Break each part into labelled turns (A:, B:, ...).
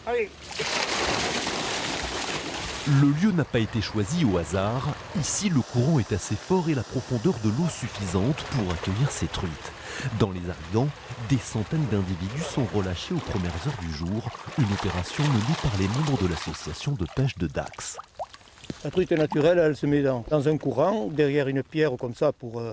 A: Allez.
B: Le lieu n'a pas été choisi au hasard. Ici, le courant est assez fort et la profondeur de l'eau suffisante pour accueillir ces truites. Dans les Arians, des centaines d'individus sont relâchés aux premières heures du jour, une opération menée par les membres de l'association de pêche de Dax.
A: La truite naturelle, elle se met dans un courant, derrière une pierre comme ça pour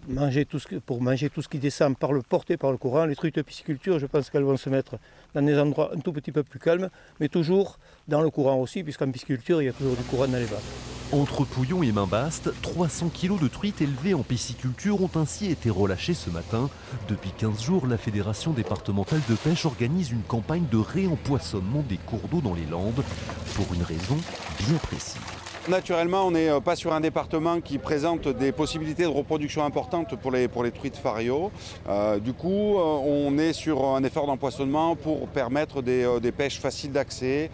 A: manger tout ce qui descend porté par le courant. Les truites de pisciculture, je pense qu'elles vont se mettre dans des endroits un tout petit peu plus calmes, mais toujours dans le courant aussi, puisqu'en pisciculture, il y a toujours du courant dans les vagues.
B: Entre Pouillon et Mainbaste, 300 kilos de truites élevées en pisciculture ont ainsi été relâchés ce matin. Depuis 15 jours, la Fédération départementale de pêche organise une campagne de réempoisonnement des cours d'eau dans les Landes, pour une raison bien précise.
C: Naturellement, on n'est pas sur un département qui présente des possibilités de reproduction importantes pour les truites fario. Du coup, on est sur un effort d'empoisonnement pour permettre des pêches faciles d'accès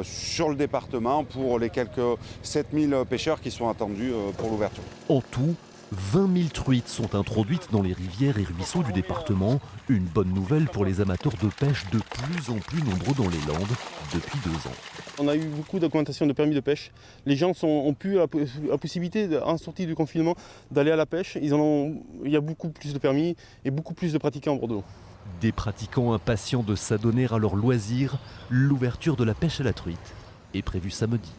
C: sur le département pour les quelques 7000 pêcheurs qui sont attendus pour l'ouverture.
B: En tout, 20 000 truites sont introduites dans les rivières et ruisseaux du département. Une bonne nouvelle pour les amateurs de pêche de plus en plus nombreux dans les Landes depuis 2 ans.
D: On a eu beaucoup d'augmentation de permis de pêche. Les gens ont pu la possibilité, en sortie du confinement, d'aller à la pêche. Il y a beaucoup plus de permis et beaucoup plus de pratiquants en Bordeaux.
B: Des pratiquants impatients de s'adonner à leur loisir, l'ouverture de la pêche à la truite est prévue samedi.